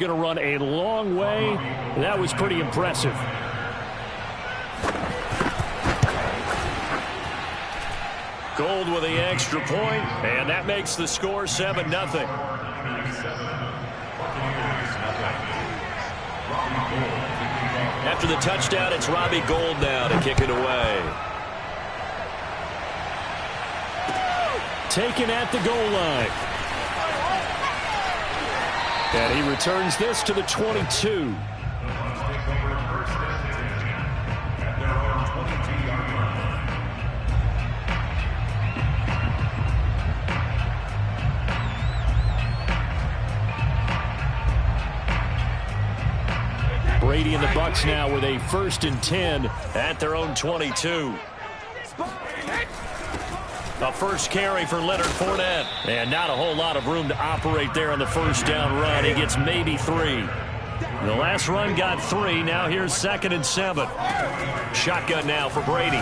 Going to run a long way. That was pretty impressive. Gold with the extra point, and that makes the score 7-0. After the touchdown, it's Robbie Gould now to kick it away. Taken at the goal line. And he returns this to the 22. Brady and the Bucs now with a 1st and 10 at their own 22. A first carry for Leonard Fournette. And not a whole lot of room to operate there on the first down run. He gets maybe 3. The last run got 3. Now here's 2nd and 7. Shotgun now for Brady.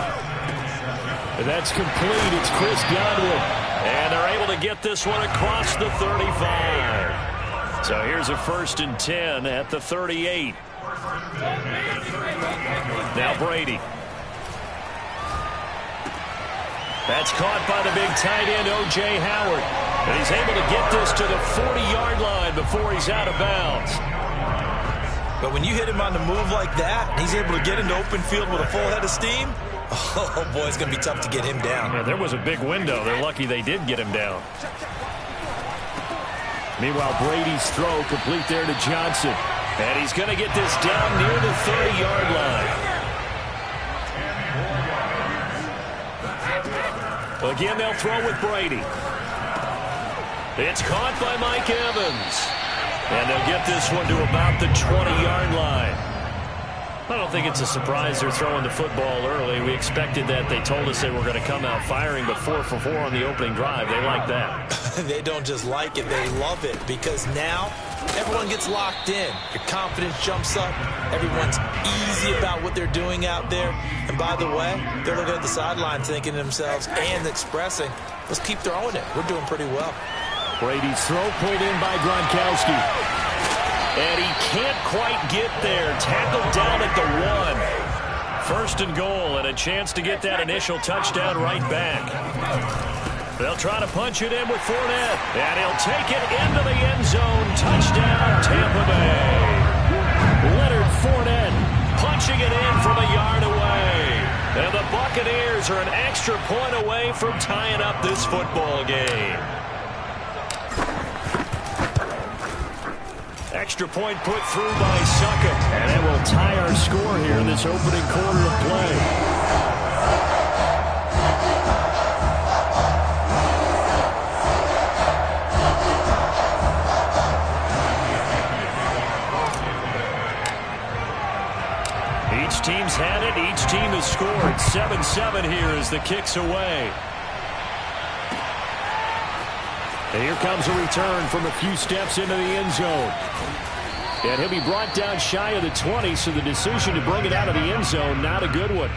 That's complete. It's Chris Godwin. And they're able to get this one across the 35. So here's a 1st and 10 at the 38. Now Brady. That's caught by the big tight end, O.J. Howard. And he's able to get this to the 40-yard line before he's out of bounds. But when you hit him on the move like that, and he's able to get into open field with a full head of steam, oh, boy, it's going to be tough to get him down. Yeah, there was a big window. They're lucky they did get him down. Meanwhile, Brady's throw complete there to Johnson. And he's going to get this down near the 30-yard line. Again, they'll throw with Brady. It's caught by Mike Evans. And they'll get this one to about the 20-yard line. I don't think it's a surprise they're throwing the football early. We expected that. They told us they were going to come out firing, but 4 for 4 on the opening drive. They like that. They don't just like it, they love it, because now everyone gets locked in. Your confidence jumps up. Everyone's easy about what they're doing out there. And by the way, they're looking at the sideline thinking to themselves and expressing, let's keep throwing it. We're doing pretty well. Brady's throw pulled in by Gronkowski. And he can't quite get there. Tackled down at the 1. 1st and goal, and a chance to get that initial touchdown right back. They'll try to punch it in with Fournette. And he'll take it into the end zone. Touchdown, Tampa Bay. Leonard Fournette punching it in from a yard away. And the Buccaneers are an extra point away from tying up this football game. Extra point put through by Succop. And it will tie our score here in this opening quarter of play. Each team's had it. Each team has scored. 7-7 here as the kick's away. And here comes a return from a few steps into the end zone. And he'll be brought down shy of the 20, so the decision to bring it out of the end zone, not a good one.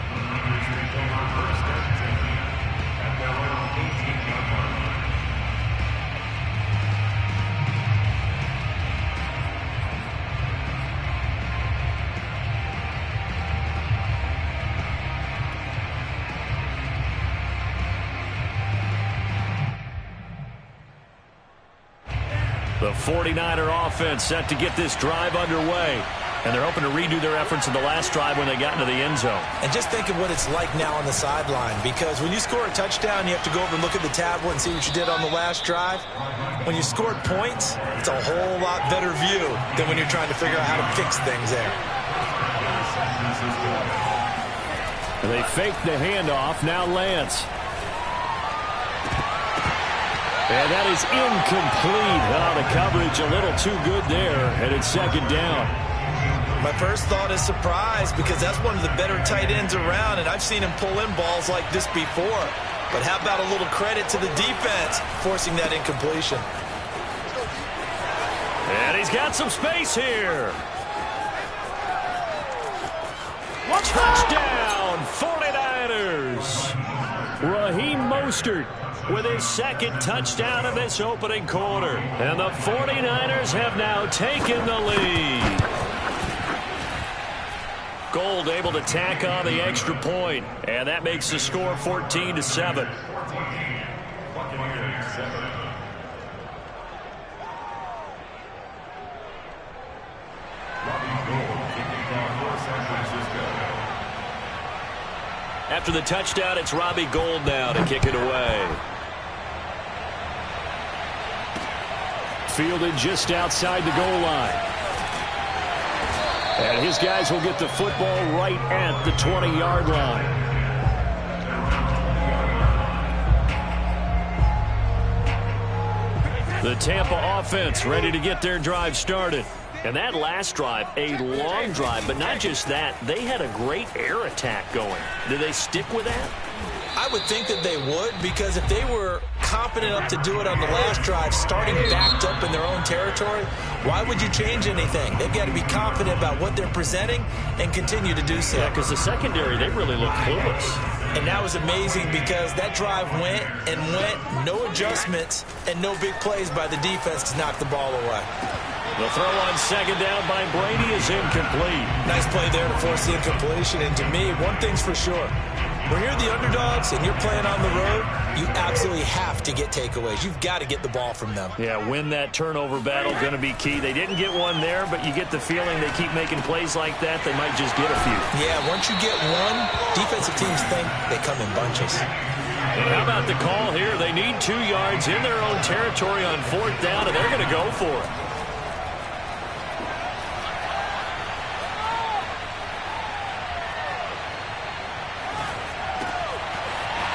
The 49er offense set to get this drive underway. And they're hoping to redo their efforts in the last drive when they got into the end zone. And just think of what it's like now on the sideline, because when you score a touchdown, you have to go over and look at the tablet and see what you did on the last drive. When you scored points, it's a whole lot better view than when you're trying to figure out how to fix things there. They faked the handoff. Now Lance. And that is incomplete. Oh, the coverage a little too good there. And it's 2nd down. My first thought is surprise, because that's one of the better tight ends around, and I've seen him pull in balls like this before. But how about a little credit to the defense forcing that incompletion? And he's got some space here. Touchdown, 49ers. Raheem Mostert with his second touchdown of this opening quarter. And the 49ers have now taken the lead. Gould able to tack on the extra point, and that makes the score 14-7. After the touchdown, it's Robbie Gould now to kick it away. Fielded just outside the goal line. And his guys will get the football right at the 20-yard line. The Tampa offense ready to get their drive started. And that last drive, a long drive, but not just that. They had a great air attack going. Did they stick with that? I would think that they would, because if they were confident enough to do it on the last drive, starting backed up in their own territory, why would you change anything? They've got to be confident about what they're presenting and continue to do so. Yeah, because the secondary, they really look clueless. And that was amazing because that drive went and went, no adjustments, and no big plays by the defense to knock the ball away. The throw on second down by Brady is incomplete. Nice play there to force the incompletion. And to me, one thing's for sure. When you're the underdogs and you're playing on the road, you absolutely have to get takeaways. You've got to get the ball from them. Yeah, win that turnover battle, going to be key. They didn't get one there, but you get the feeling they keep making plays like that, they might just get a few. Yeah, once you get one, defensive teams think they come in bunches. And how about the call here? They need 2 yards in their own territory on fourth down, and they're going to go for it.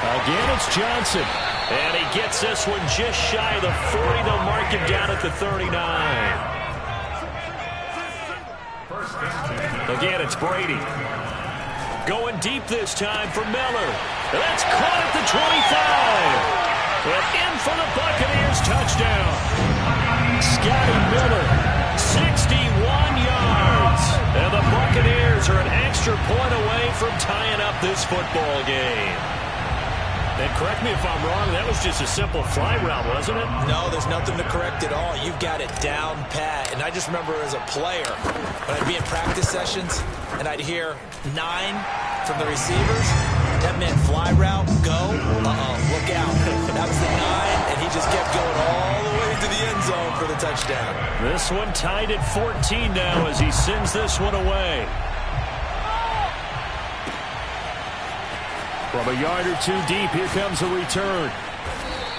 Again, it's Johnson. And he gets this one just shy of the 40. They'll mark him down at the 39. Again, it's Brady. Going deep this time for Miller. And that's caught at the 25. And in for the Buccaneers touchdown. Scotty Miller, 61 yards. And the Buccaneers are an extra point away from tying up this football game. And correct me if I'm wrong, that was just a simple fly route, wasn't it? No, there's nothing to correct at all. You've got it down pat. And I just remember as a player, when I'd be in practice sessions, and I'd hear 9 from the receivers, that meant fly route, go, look out. That was the 9, and he just kept going all the way to the end zone for the touchdown. This one tied at 14 now as he sends this one away. From a yard or 2 deep, here comes a return.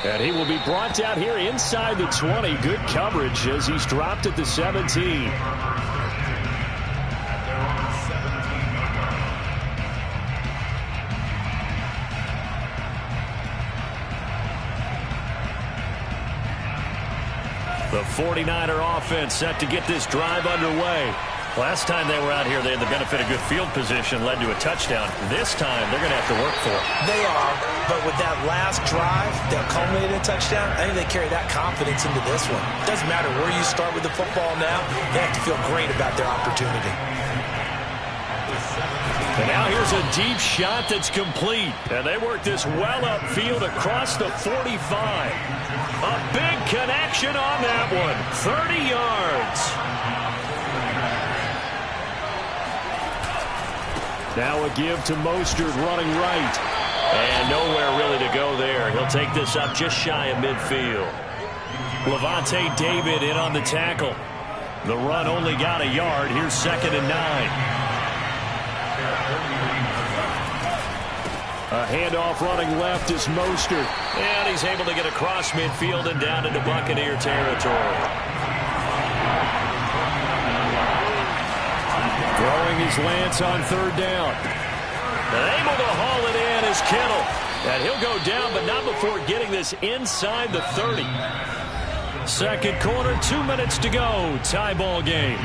And he will be brought down here inside the 20. Good coverage as he's dropped at the 17. The 49er offense set to get this drive underway. Last time they were out here, they had the benefit of good field position, led to a touchdown. This time, they're going to have to work for it. They are, but with that last drive that culminated in a touchdown, I think they carry that confidence into this one. It doesn't matter where you start with the football now, they have to feel great about their opportunity. And now here's a deep shot that's complete. And they work this well upfield across the 45. A big connection on that one. 30 yards. Now a give to Mostert running right. And nowhere really to go there. He'll take this up just shy of midfield. Levante David in on the tackle. The run only got a yard. Here's 2nd and 9. A handoff running left is Mostert. And he's able to get across midfield and down into Buccaneer territory. Throwing his Lance on 3rd down. And able to haul it in is Kittle. And he'll go down, but not before getting this inside the 30. Second quarter, 2 minutes to go. Tie ball game.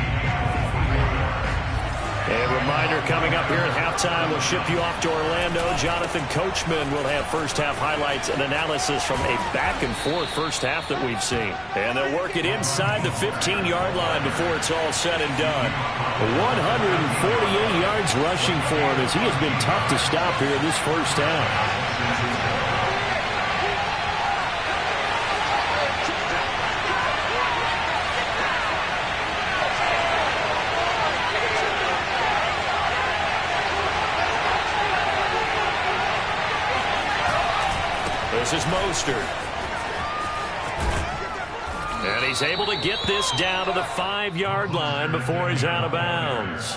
A reminder coming up here at halftime, we'll ship you off to Orlando. Jonathan Coachman will have first-half highlights and analysis from a back-and-forth first half that we've seen. And they'll work it inside the 15-yard line before it's all said and done. 148 yards rushing for him as he has been tough to stop here this first half. This is Mostert. And he's able to get this down to the 5-yard line before he's out of bounds.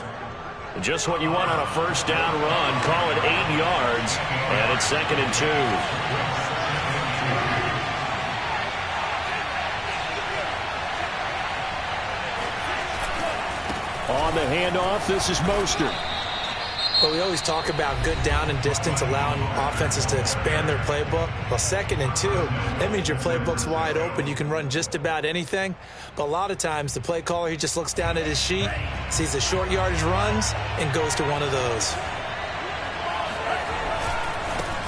Just what you want on a first down run. Call it 8 yards. And it's 2nd and 2. On the handoff, this is Mostert. Well, we always talk about good down and distance, allowing offenses to expand their playbook. Well, 2nd and 2, that means your playbook's wide open. You can run just about anything. But a lot of times, the play caller, he just looks down at his sheet, sees the short yardage runs, and goes to one of those.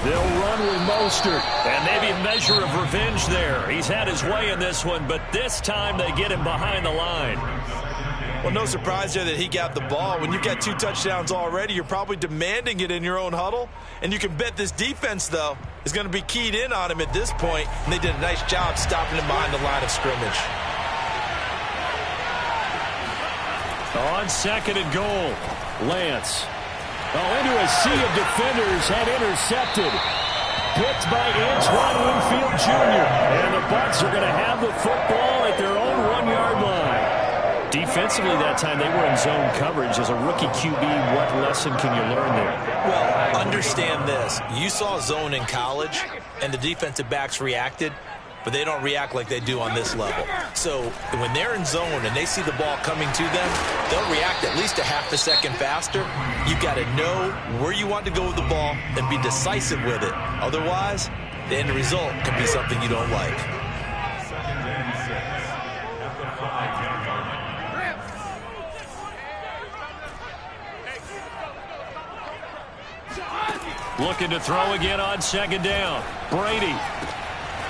They'll run with Mostert. And maybe a measure of revenge there. He's had his way in this one, but this time they get him behind the line. Well, no surprise there that he got the ball. When you've got 2 touchdowns already, you're probably demanding it in your own huddle. And you can bet this defense, though, is going to be keyed in on him at this point. And they did a nice job stopping him behind the line of scrimmage. On 2nd and goal, Lance. Into a sea of defenders and intercepted. Picked by Antoine Winfield Jr. And the Bucs are going to have the football at their own 1-yard line. Defensively that time, they were in zone coverage. As a rookie QB, what lesson can you learn there? Well, understand this. You saw zone in college, and the defensive backs reacted, but they don't react like they do on this level. So when they're in zone and they see the ball coming to them, they'll react at least a half a second faster. You've got to know where you want to go with the ball and be decisive with it. Otherwise, the end result can be something you don't like. Looking to throw again on 2nd down. Brady.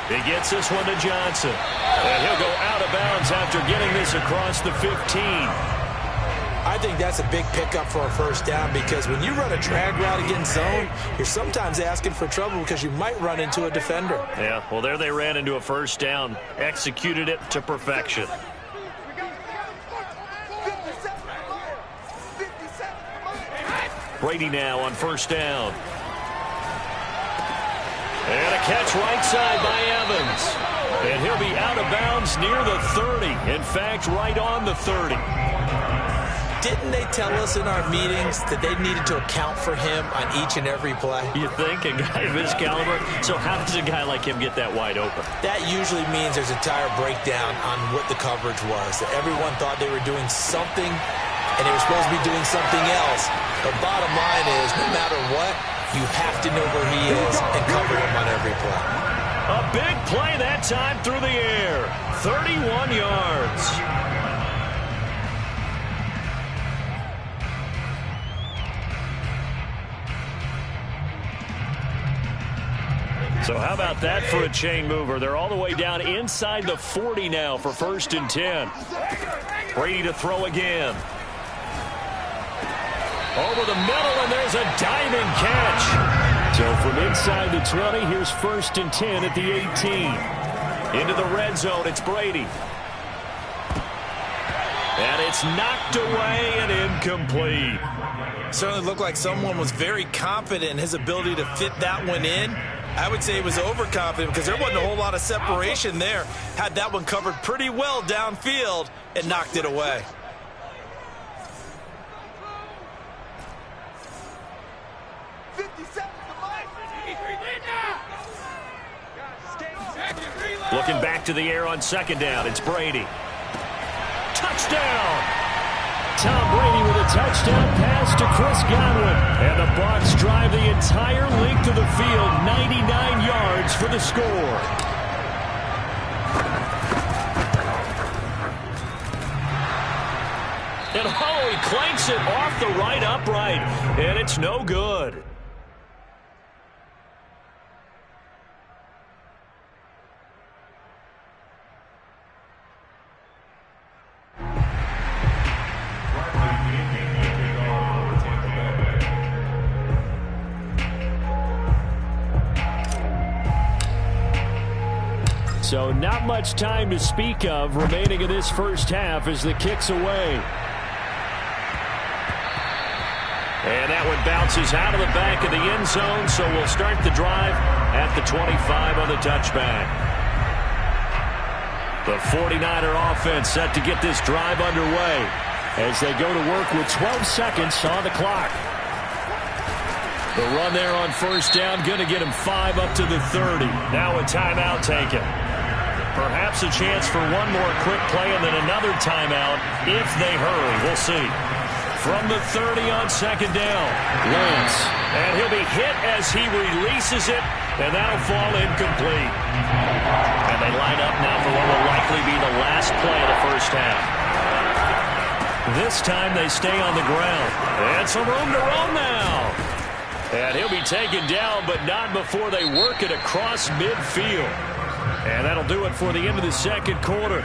He gets this one to Johnson. And he'll go out of bounds after getting this across the 15. I think that's a big pickup for a first down because when you run a drag route against zone, you're sometimes asking for trouble because you might run into a defender. Yeah, well, there they ran into a first down. Executed it to perfection. Brady now on first down. And a catch right side by Evans. And he'll be out of bounds near the 30. In fact, right on the 30. Didn't they tell us in our meetings that they needed to account for him on each and every play? You think? A guy of his caliber? So how does a guy like him get that wide open? That usually means there's a tire breakdown on what the coverage was. That everyone thought they were doing something, and they were supposed to be doing something else. The bottom line is, no matter what, you have to know where he is and cover him on every play. A big play that time through the air. 31 yards. So how about that for a chain mover? They're all the way down inside the 40 now for 1st and 10. Brady to throw again. Over the middle, and there's a diving catch. So from inside the 20, here's 1st and 10 at the 18. Into the red zone, it's Brady. And it's knocked away and incomplete. Certainly looked like someone was very confident in his ability to fit that one in. I would say he was overconfident because there wasn't a whole lot of separation there. Had that one covered pretty well downfield and knocked it away. Looking back to the air on 2nd down, it's Brady. Touchdown! Tom Brady with a touchdown pass to Chris Godwin. And the Bucs drive the entire length of the field, 99 yards for the score. And he clanks it off the right upright, and it's no good. So not much time to speak of remaining in this first half as the kick's away. And that one bounces out of the back of the end zone, so we'll start the drive at the 25 on the touchback. The 49er offense set to get this drive underway as they go to work with 12 seconds on the clock. The run there on first down, going to get him 5 up to the 30. Now a timeout taken. Perhaps a chance for one more quick play and then another timeout if they hurry. We'll see. From the 30 on second down, Lance. And he'll be hit as he releases it, and that'll fall incomplete. And they line up now for what will likely be the last play of the first half. This time they stay on the ground. And some room to roam now. And he'll be taken down, but not before they work it across midfield. And that'll do it for the end of the second quarter.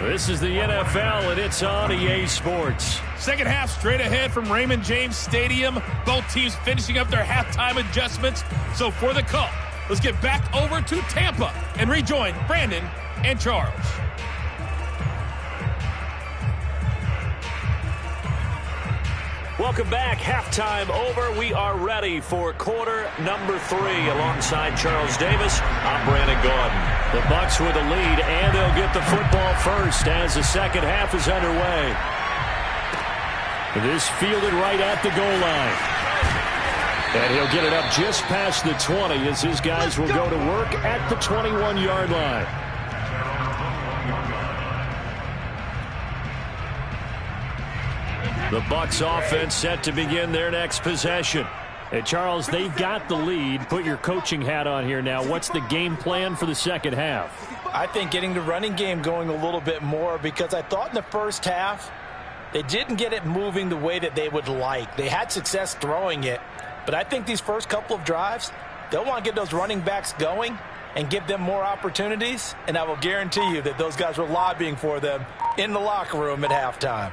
This is the NFL, and it's on EA Sports. Second half straight ahead from Raymond James Stadium. Both teams finishing up their halftime adjustments. So for the call, let's get back over to Tampa and rejoin Brandon and Charles. Welcome back. Halftime over. We are ready for quarter number 3. Alongside Charles Davis, I'm Brandon Gaudin. The Bucs with a lead, and they'll get the football first as the second half is underway. This fielded right at the goal line. And he'll get it up just past the 20 as his guys will go to work at the 21-yard line. The Bucs offense set to begin their next possession. Hey, Charles, they've got the lead. Put your coaching hat on here now. What's the game plan for the second half? I think getting the running game going a little bit more, because I thought in the first half they didn't get it moving the way that they would like. They had success throwing it, but I think these first couple of drives, they'll want to get those running backs going and give them more opportunities, and I will guarantee you that those guys were lobbying for them in the locker room at halftime.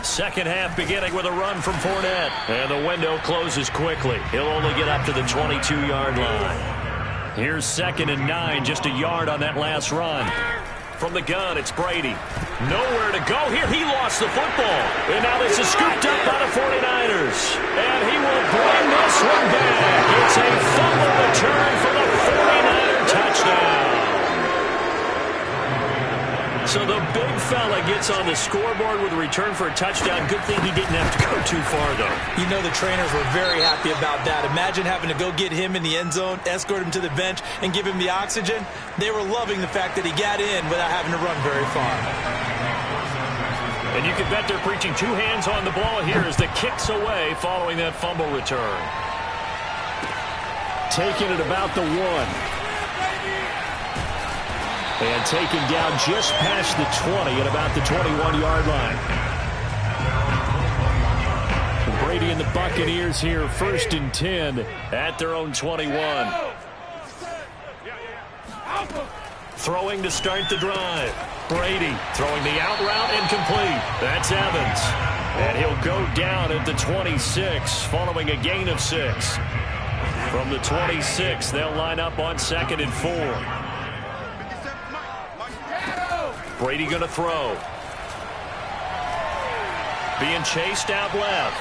Second half beginning with a run from Fournette. And the window closes quickly. He'll only get up to the 22-yard line. Here's 2nd and 9, just a yard on that last run. From the gun, it's Brady. Nowhere to go here. He lost the football. And now this is scooped up by the 49ers. And he will bring this one back. It's a fumble return for the 49er touchdown. So the big fella gets on the scoreboard with a return for a touchdown. Good thing he didn't have to go too far, though. You know, the trainers were very happy about that. Imagine having to go get him in the end zone, escort him to the bench, and give him the oxygen. They were loving the fact that he got in without having to run very far. And you can bet they're preaching 2 hands on the ball here as the kick's away following that fumble return. Taking it about the 1. And taken down just past the 20 at about the 21-yard line. Brady and the Buccaneers here, 1st and 10 at their own 21. Throwing to start the drive. Brady throwing the out route incomplete. That's Evans. And he'll go down at the 26 following a gain of 6. From the 26, they'll line up on 2nd and 4. Brady going to throw. Being chased out left.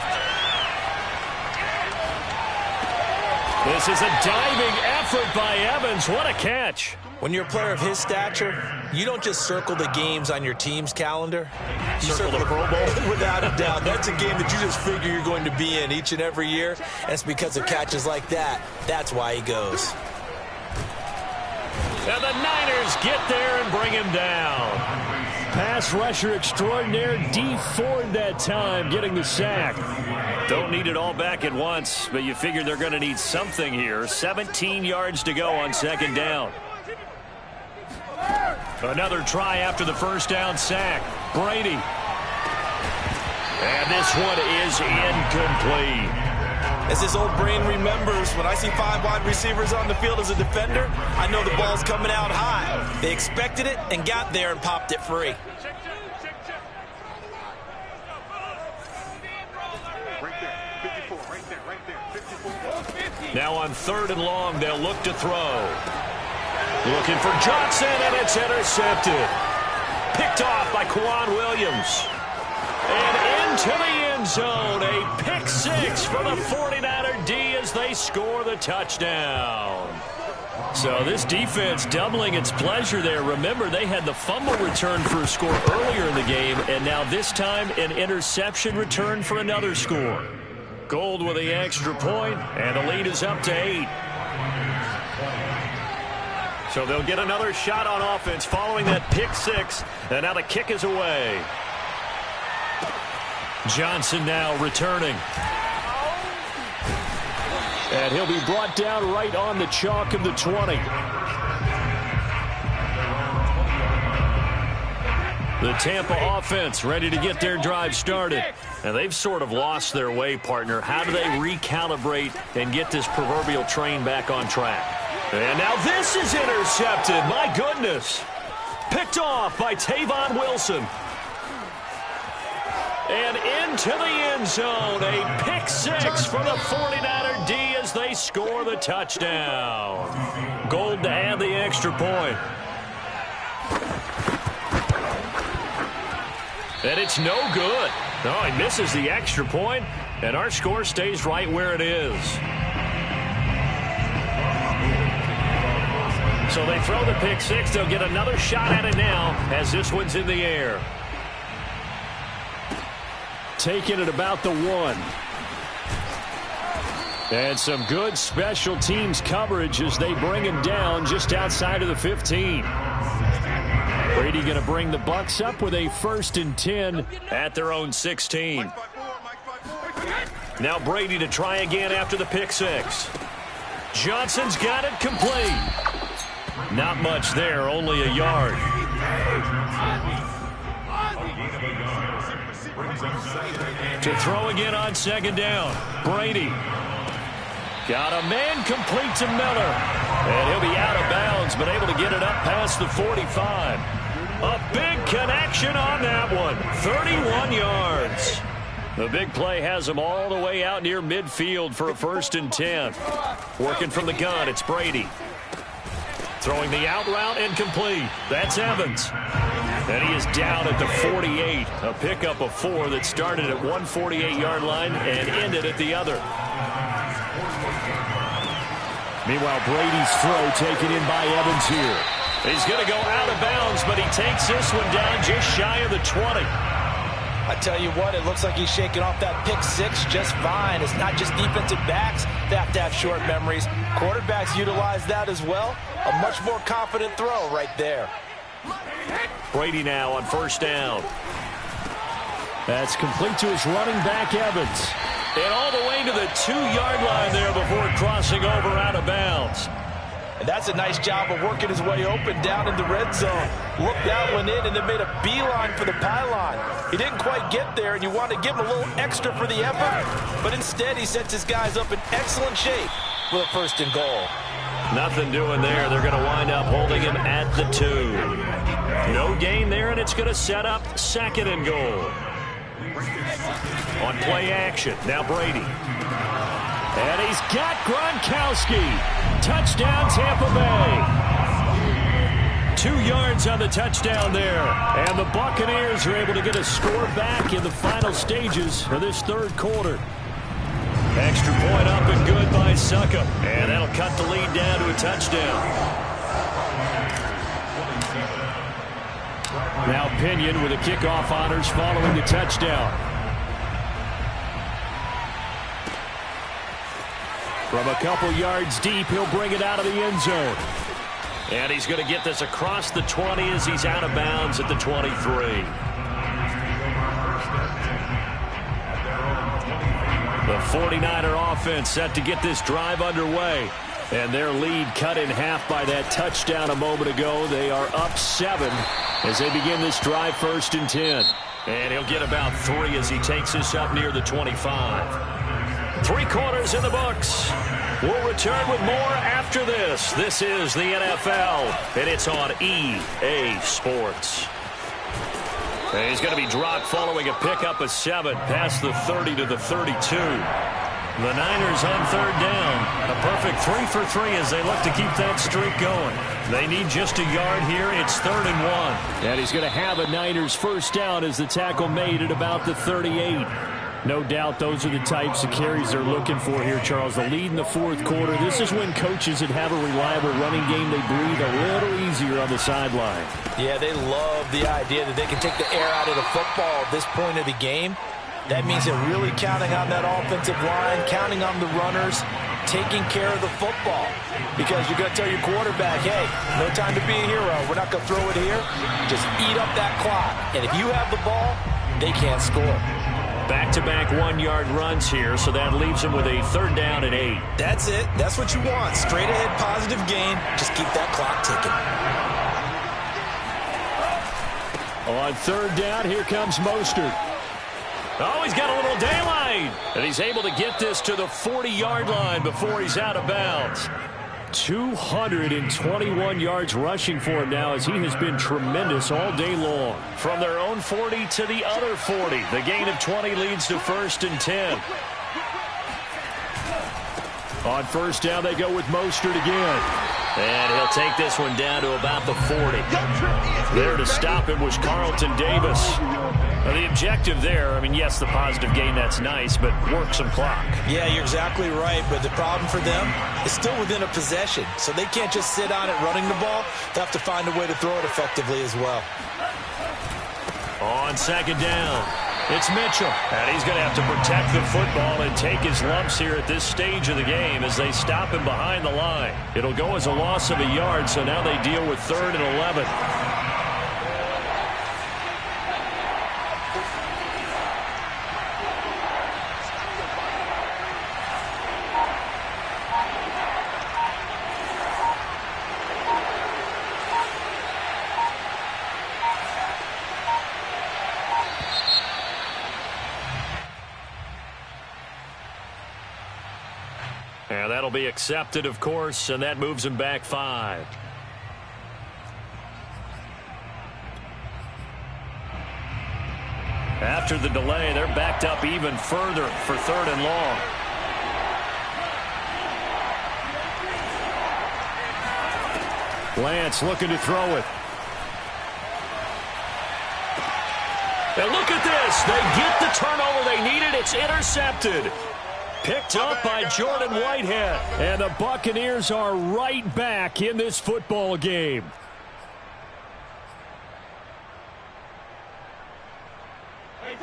This is a diving effort by Evans. What a catch. When you're a player of his stature, you don't just circle the games on your team's calendar. You circle the Pro Bowl? Without a doubt. That's a game that you just figure you're going to be in each and every year. And it's because of catches like that. That's why he goes. And the Niners get there and bring him down. Pass rusher extraordinaire, Dee Ford that time, getting the sack. Don't need it all back at once, but you figure they're going to need something here. 17 yards to go on 2nd down. Another try after the first down sack. Brady. And this one is incomplete. As his old brain remembers, when I see 5 wide receivers on the field as a defender, I know the ball's coming out high. They expected it and got there and popped it free. Now on 3rd and long, they'll look to throw. Looking for Johnson, and it's intercepted. Picked off by Quan Williams. And into the end zone. A pick six for the 49er D as they score the touchdown. So this defense doubling its pleasure there. Remember, they had the fumble return for a score earlier in the game, and now this time an interception return for another score. Gold with the extra point, and the lead is up to 8. So they'll get another shot on offense following that pick six, and now the kick is away. Johnson now returning. And he'll be brought down right on the chalk of the 20. The Tampa offense ready to get their drive started. And they've sort of lost their way, partner. How do they recalibrate and get this proverbial train back on track? And now this is intercepted. My goodness. Picked off by Tavon Wilson. And into the end zone. A pick six for the 49er D as they score the touchdown. Gold to add the extra point. And it's no good. No, he misses the extra point, and our score stays right where it is. So they throw the pick six. They'll get another shot at it now as this one's in the air. Taking it about the 1. And some good special teams coverage as they bring him down just outside of the 15. Brady going to bring the Bucs up with a 1st and 10 at their own 16. Now Brady to try again after the pick six. Johnson's got it complete. Not much there, only a yard. To throw again on 2nd down. Brady. Got a man complete to Miller. And he'll be out of bounds, but able to get it up past the 45. A big connection on that one. 31 yards. The big play has him all the way out near midfield for a 1st and 10. Working from the gun, it's Brady. Throwing the out route incomplete. That's Evans. And he is down at the 48. A pickup of 4 that started at 148-yard line and ended at the other. Meanwhile, Brady's throw taken in by Evans here. He's going to go out of bounds, but he takes this one down just shy of the 20. I tell you what, it looks like he's shaking off that pick six just fine. It's not just defensive backs that have to have short memories. Quarterbacks utilize that as well. A much more confident throw right there. Brady now on 1st down. That's complete to his running back, Evans. And all the way to the 2-yard line there before crossing over out of bounds. And that's a nice job of working his way open down in the red zone. Looked that one in and then made a beeline for the pylon. He didn't quite get there, and you want to give him a little extra for the effort. But instead, he sets his guys up in excellent shape with a 1st and goal. Nothing doing there. They're going to wind up holding him at the 2. No gain there, and it's going to set up 2nd and goal. On play action, now Brady. And he's got Gronkowski. Touchdown, Tampa Bay. 2 yards on the touchdown there. And the Buccaneers are able to get a score back in the final stages of this 3rd quarter. Extra point up and good by Succop. And that'll cut the lead down to a touchdown. Now Pinion with the kickoff honors following the touchdown. From a couple yards deep, he'll bring it out of the end zone. And he's going to get this across the 20 as he's out of bounds at the 23. The 49er offense set to get this drive underway. And their lead cut in half by that touchdown a moment ago. They are up 7 as they begin this drive 1st and 10. And he'll get about 3 as he takes this up near the 25. 3 quarters in the books. We'll return with more after this. This is the NFL, and it's on EA Sports. And he's going to be dropped following a pickup of 7 past the 30 to the 32. The Niners on third down. A perfect 3 for 3 as they look to keep that streak going. They need just a yard here. It's 3rd and 1. And he's going to have a Niners first down as the tackle made at about the 38. No doubt those are the types of carries they're looking for here, Charles. The lead in the fourth quarter. This is when coaches that have a reliable running game, they breathe a little easier on the sideline. Yeah, they love the idea that they can take the air out of the football at this point of the game. That means they're really counting on that offensive line, counting on the runners, taking care of the football. Because you're going to tell your quarterback, hey, no time to be a hero. We're not going to throw it here. Just eat up that clock. And if you have the ball, they can't score. Back-to-back 1-yard runs here, so that leaves them with a 3rd down and 8. That's it. That's what you want. Straight ahead positive gain. Just keep that clock ticking. On 3rd down, here comes Mostert. Oh, he's got a little daylight. And he's able to get this to the 40-yard line before he's out of bounds. 221 yards rushing for him now as he has been tremendous all day long. From their own 40 to the other 40. The gain of 20 leads to 1st and 10. On 1st down, they go with Mostert again. And he'll take this one down to about the 40. There to stop him was Carlton Davis. Now, the objective there, I mean, yes, the positive gain, that's nice, but work some clock. Yeah, you're exactly right, but the problem for them is still within a possession, so they can't just sit on it running the ball. They have to find a way to throw it effectively as well. On 2nd down, it's Mitchell. And he's going to have to protect the football and take his lumps here at this stage of the game as they stop him behind the line. It'll go as a loss of a yard, so now they deal with 3rd and 11. And that'll be accepted, of course, and that moves him back 5. After the delay, they're backed up even further for 3rd and long. Lance looking to throw it. And look at this. They get the turnover they needed. It's intercepted. Picked up by Jordan Whitehead. And the Buccaneers are right back in this football game.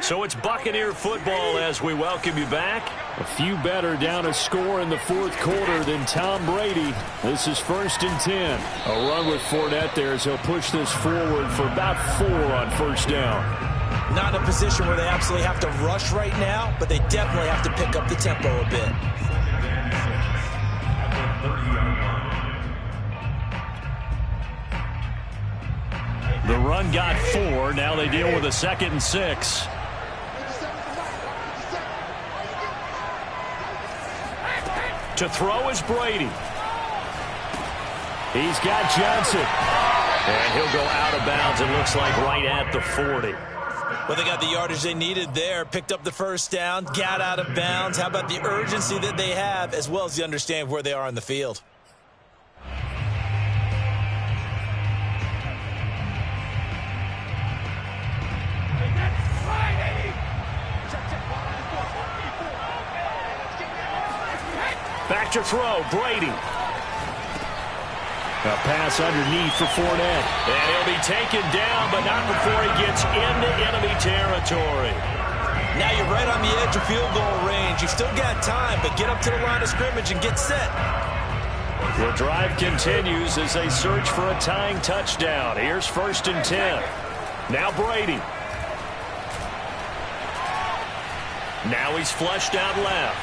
So it's Buccaneer football as we welcome you back. A few better down a score in the fourth quarter than Tom Brady. This is 1st and 10. A run with Fournette there as he'll push this forward for about 4 on 1st down. Not in a position where they absolutely have to rush right now, but they definitely have to pick up the tempo a bit. The run got 4. Now they deal with a 2nd and 6. To throw is Brady. He's got Johnson. And he'll go out of bounds, it looks like, right at the 40. Well, they got the yardage they needed there, picked up the 1st down, got out of bounds. How about the urgency that they have, as well as the understanding where they are on the field? Back to throw, Brady. A pass underneath for Fournette. And he'll be taken down, but not before he gets into enemy territory. Now you're right on the edge of field goal range. You've still got time, but get up to the line of scrimmage and get set. The drive continues as they search for a tying touchdown. Here's 1st and 10. Now Brady. Now he's flushed out left.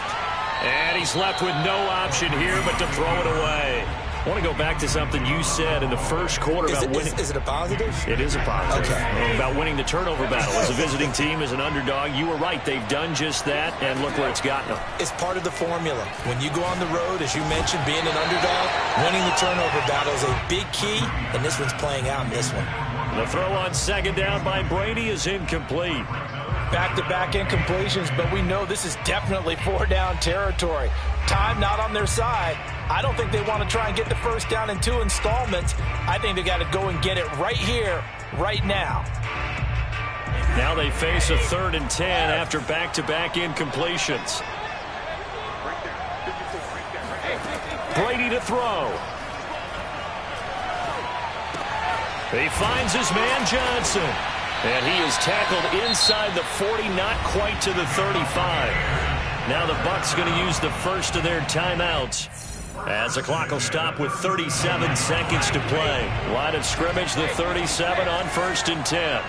And he's left with no option here but to throw it away. I want to go back to something you said in the first quarter about winning. Is it a positive? It is a positive. Okay. About winning the turnover battle. As a visiting team, as an underdog, you were right. They've done just that, and look where it's gotten them. It's part of the formula. When you go on the road, as you mentioned, being an underdog, winning the turnover battle is a big key, and this one's playing out in this one. The throw on 2nd down by Brady is incomplete. Back-to-back incompletions, but we know this is definitely 4-down territory. Time not on their side. I don't think they want to try and get the first down in 2 installments. I think they got to go and get it right here, right now. Now they face a 3rd and 10 after back-to-back incompletions. Brady to throw. He finds his man Johnson. And he is tackled inside the 40, not quite to the 35. Now the Bucs going to use the first of their timeouts, as the clock will stop with 37 seconds to play. Line of scrimmage, the 37 on 1st and 10.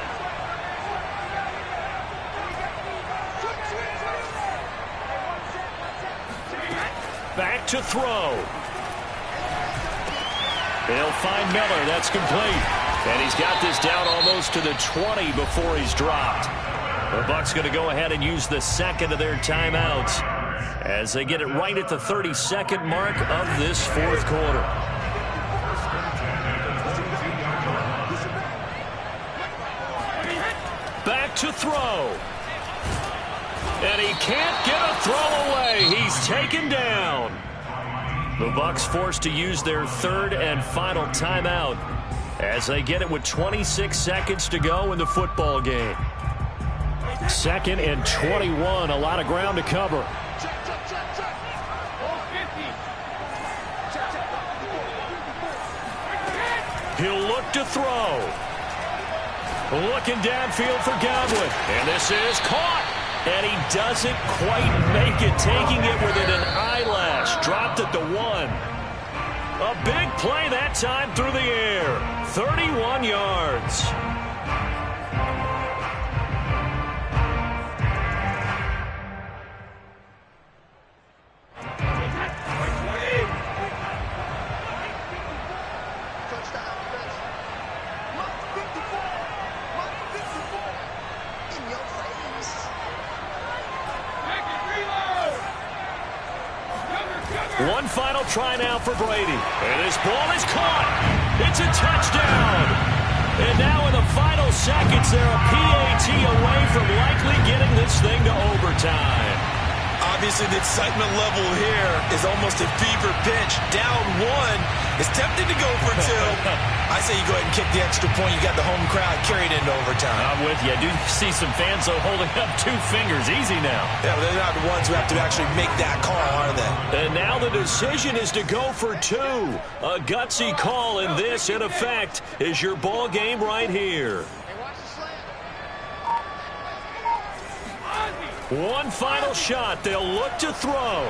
Back to throw. They'll find Miller. That's complete. And he's got this down almost to the 20 before he's dropped. The Bucs going to go ahead and use the second of their timeouts as they get it right at the 32nd mark of this 4th quarter. Back to throw. And he can't get a throw away. He's taken down. The Bucs forced to use their 3rd and final timeout as they get it with 26 seconds to go in the football game. 2nd and 21, a lot of ground to cover. He'll look to throw. Looking downfield for Godwin. And this is caught. And he doesn't quite make it, taking it within an eyelash. Dropped at the 1. A big play that time through the air. 31 yards. One final try now for Brady. And this ball is caught. It's a touchdown. And now in the final seconds, they're a PAT away from likely getting this thing to overtime. Obviously, the excitement level here is almost a fever pitch. Down 1. It's tempting to go for 2. I say you go ahead and kick the extra point. You got the home crowd carried into overtime. I'm with you. I do see some fans, though, holding up 2 fingers. Easy now. Yeah, but they're not the ones who have to actually make that call, are they? And now the decision is to go for 2. A gutsy call, and this, in effect, is your ball game right here. One final shot. They'll look to throw.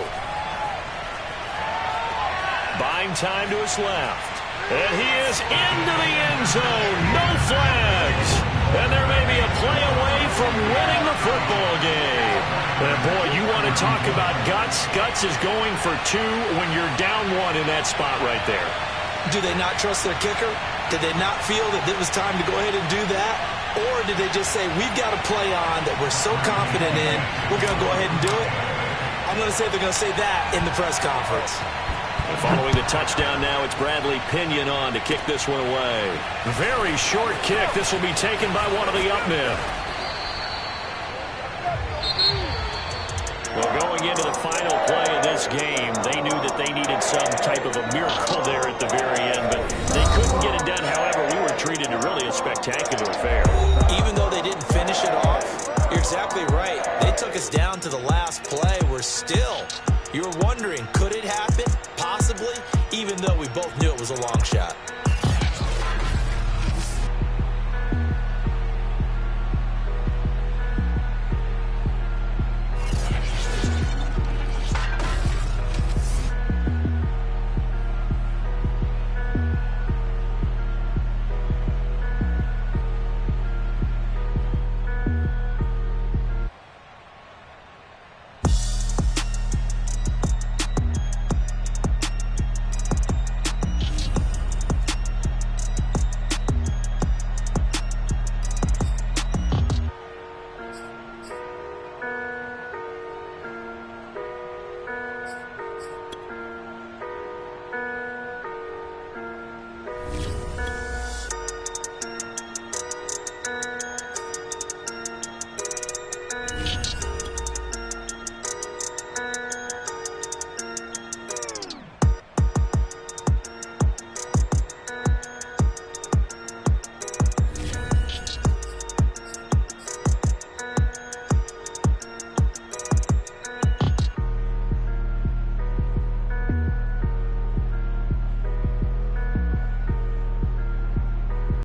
Buying time to his left. And he is into the end zone. No flags. And there may be a play away from winning the football game. And boy, you want to talk about guts. Guts is going for 2 when you're down 1 in that spot right there. Do they not trust their kicker? Did they not feel that it was time to go ahead and do that? Or did they just say, we've got a play on that we're so confident in, we're going to go ahead and do it? I'm going to say they're going to say that in the press conference. And following the touchdown now, it's Bradley Pinion on to kick this one away. Very short kick. This will be taken by one of the up men. Well, going into the final play of this game, they knew that they needed some type of a miracle there at the very end, but they couldn't get it done. However, we were treated to really a spectacular affair.